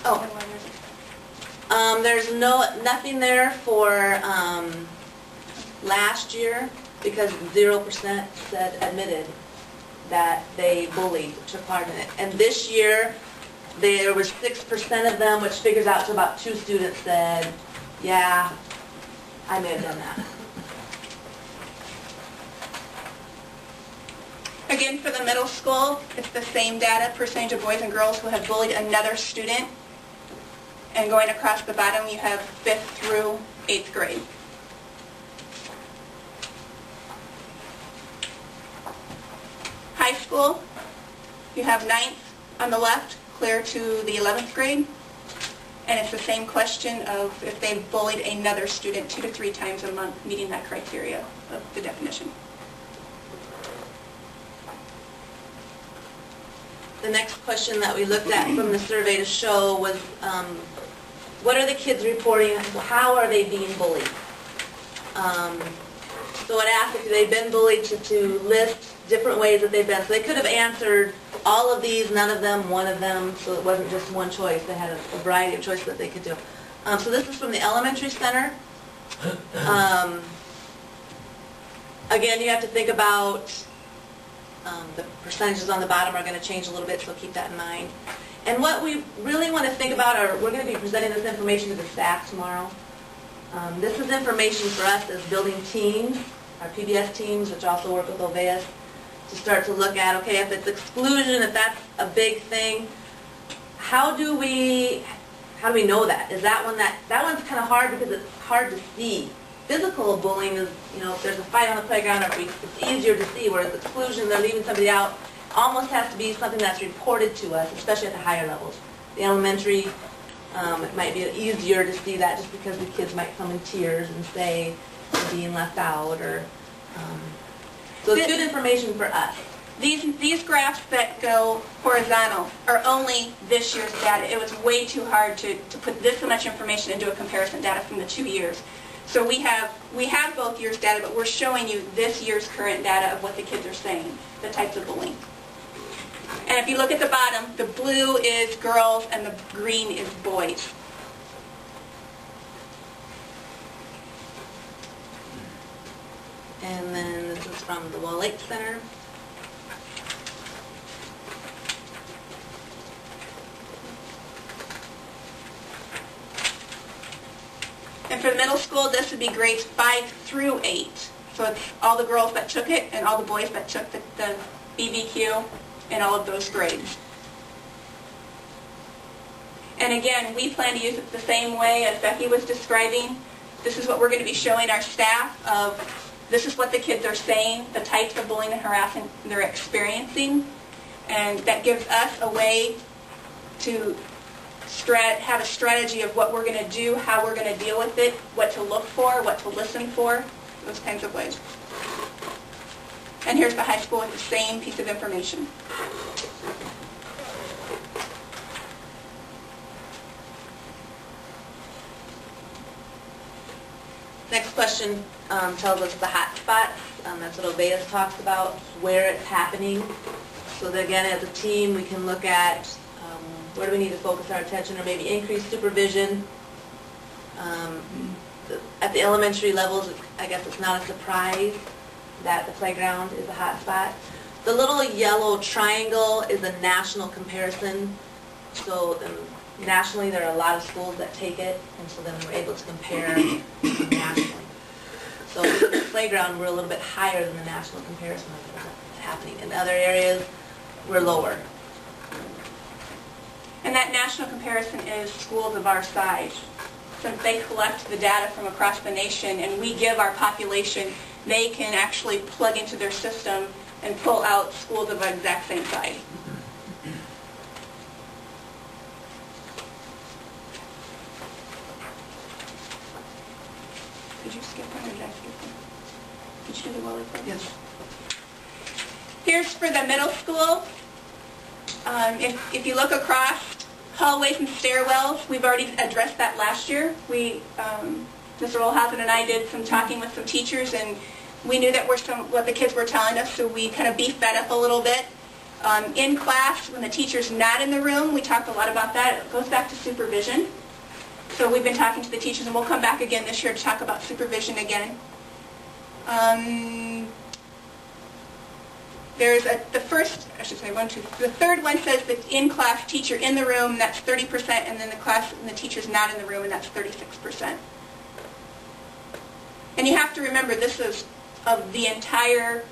Oh. There's nothing there for last year because 0% said admitted that they bullied, took part in it. And this year, there was 6% of them, which figures out to about 2 students said, yeah, I may have done that. Again, for the middle school, it's the same data, percentage of boys and girls who have bullied another student. And going across the bottom, you have 5th through 8th grade. High school, you have 9th on the left, clear to the 11th grade. And it's the same question of if they've bullied another student 2 to 3 times a month, meeting that criteria of the definition. The next question that we looked at from the survey to show was, what are the kids reporting? How are they being bullied? So it asked if they've been bullied to list different ways that they've been. So they could have answered all of these, none of them, one of them, so it wasn't just one choice. They had a variety of choices that they could do. So this is from the elementary center. Again, you have to think about the percentages on the bottom are going to change a little bit, so keep that in mind. And what we really want to think about are, we're going to be presenting this information to the staff tomorrow. This is information for us as building teams, our PBS teams, which also work with Oveus, to start to look at, okay, if it's exclusion, if that's a big thing, how do we know that? Is that one that one's kind of hard because it's hard to see. Physical bullying is, if there's a fight on the playground, it's easier to see, whereas exclusion, they're leaving somebody out, almost has to be something that's reported to us, especially at the higher levels. The elementary, it might be easier to see that just because the kids might come in tears and say they're being left out, or so it's good information for us. These graphs that go horizontal are only this year's data. It was way too hard to put this much information into a comparison data from the 2 years. So we have both years' data, but we're showing you this year's current data of what the kids are saying, the types of bullying. And if you look at the bottom, the blue is girls and the green is boys. And then this is from the Wall Lake Center. And for the middle school, this would be grades 5 through 8. So it's all the girls that took it and all the boys that took the BBQ in all of those grades. And again, we plan to use it the same way as Becky was describing. This is what we're going to be showing our staff of, this is what the kids are saying, the types of bullying and harassment they're experiencing. And that gives us a way to have a strategy of what we're going to do, how we're going to deal with it, what to look for, what to listen for, those kinds of ways. And here's the high school with the same piece of information. Next question tells us the hot spots. That's what Oveus talks about, where it's happening. So that again, as a team, we can look at where do we need to focus our attention, or maybe increase supervision. At the elementary levels, I guess it's not a surprise that the playground is a hot spot. The little yellow triangle is a national comparison. So nationally, there are a lot of schools that take it, and so then we're able to compare nationally. So with the playground, we're a little bit higher than the national comparison of what's happening. In other areas, we're lower. And that national comparison is schools of our size. Since they collect the data from across the nation and we give our population, they can actually plug into their system and pull out schools of our exact same size. Did you skip one or did I skip one? Did you do the Wally program? Yes. Here's for the middle school. If you look across hallways and stairwells, we've already addressed that last year. Mr. Olhausen and I did some talking with some teachers, and we knew that what the kids were telling us, so we kind of beefed that up a little bit. In class, when the teacher's not in the room, we talked a lot about that. It goes back to supervision. So we've been talking to the teachers, and we'll come back again this year to talk about supervision again. There's the third one says that in-class teacher in the room, that's 30%, and then the teacher's not in the room, and that's 36%. And you have to remember, this is of the entire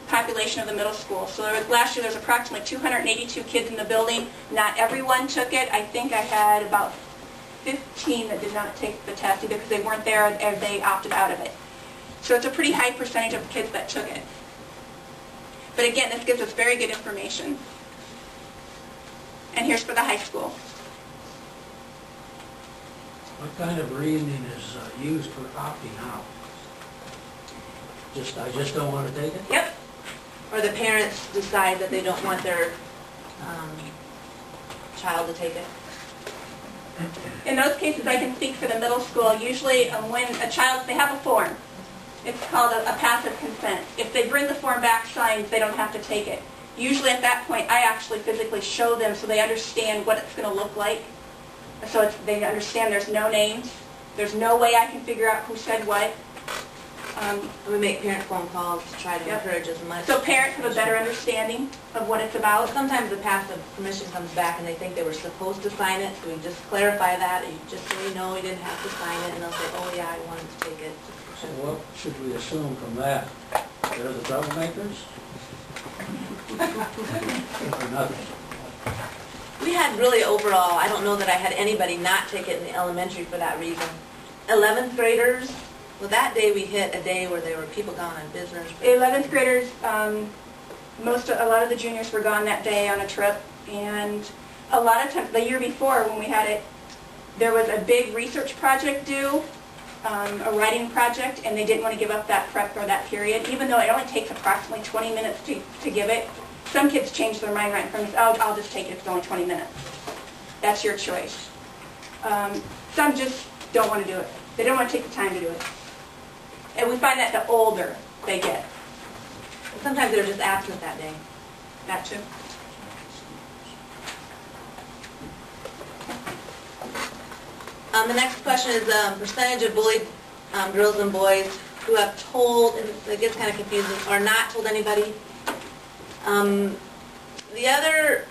population of the middle school. So last year there was approximately 282 kids in the building. Not everyone took it. I think I had about 15 that did not take the test either because they weren't there or they opted out of it. So it's a pretty high percentage of kids that took it. But again, this gives us very good information. And here's for the high school. What kind of reasoning is used for opting out? I just don't want to take it? Yep. Or the parents decide that they don't want their child to take it. In those cases, I can speak for the middle school. Usually when a child, they have a form. It's called a passive consent. If they bring the form back signed, they don't have to take it. Usually at that point, I actually physically show them so they understand what it's going to look like. So they understand there's no names. There's no way I can figure out who said what. We make parent phone calls to try to encourage as much. So parents have a better understanding of what it's about. Sometimes the passive permission comes back and they think they were supposed to sign it, so we just clarify that. Just so you know, you didn't have to sign it, and they'll say, oh yeah, I wanted to take it. So what should we assume from that? They're the troublemakers? Or nothing? We had really overall, I don't know that I had anybody not take it in the elementary for that reason. 11th graders, well that day we hit a day where there were people gone on business. 11th graders, a lot of the juniors were gone that day on a trip, and a lot of times, the year before when we had it, there was a big research project due, a writing project, and they didn't want to give up that prep or that period, even though it only takes approximately 20 minutes to give it. Some kids change their mind right in front of us. Oh, I'll just take it if it's only 20 minutes. That's your choice. Some just don't want to do it. They don't want to take the time to do it. And we find that the older they get. Sometimes they're just absent that day. That too. The next question is percentage of bullied girls and boys who have told, and it gets kind of confusing, or not told anybody. The other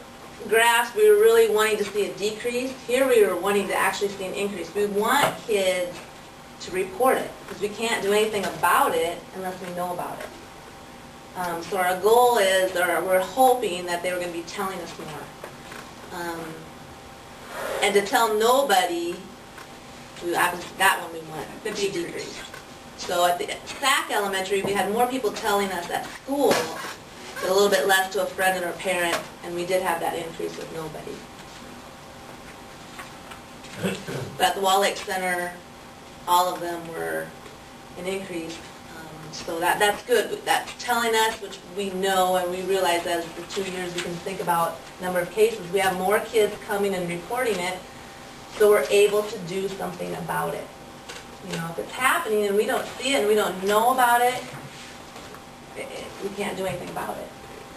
graphs we were really wanting to see a decrease. Here we were wanting to actually see an increase. We want kids to report it because we can't do anything about it unless we know about it. So our goal is, or we're hoping that they were going to be telling us more. And to tell nobody, that one we want The to decrease. So at the SAC Elementary, we had more people telling us at school, but a little bit less to a friend or a parent, and we did have that increase with nobody. But at the Wall Lake Center, all of them were an increase. So that's good. That's telling us, which we know and we realize as the 2 years we can think about number of cases. We have more kids coming and reporting it, so we're able to do something about it. You know, if it's happening and we don't see it and we don't know about it, we can't do anything about it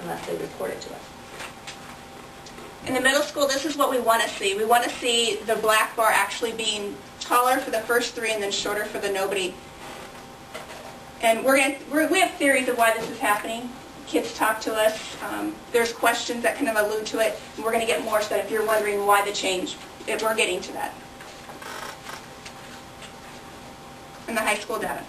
unless they report it to us. In the middle school, this is what we want to see. We want to see the black bar actually being taller for the first three and then shorter for the nobody. And we have theories of why this is happening. Kids talk to us. There's questions that kind of allude to it. And we're going to get more so that if you're wondering why the change, we're getting to that. In the high school data.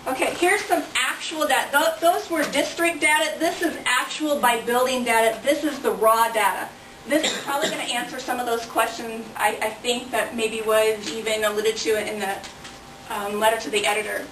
Okay, here's some actual data. Those were district data. This is actual by building data. This is the raw data. This is probably going to answer some of those questions I think that maybe was even alluded to in the letter to the editor.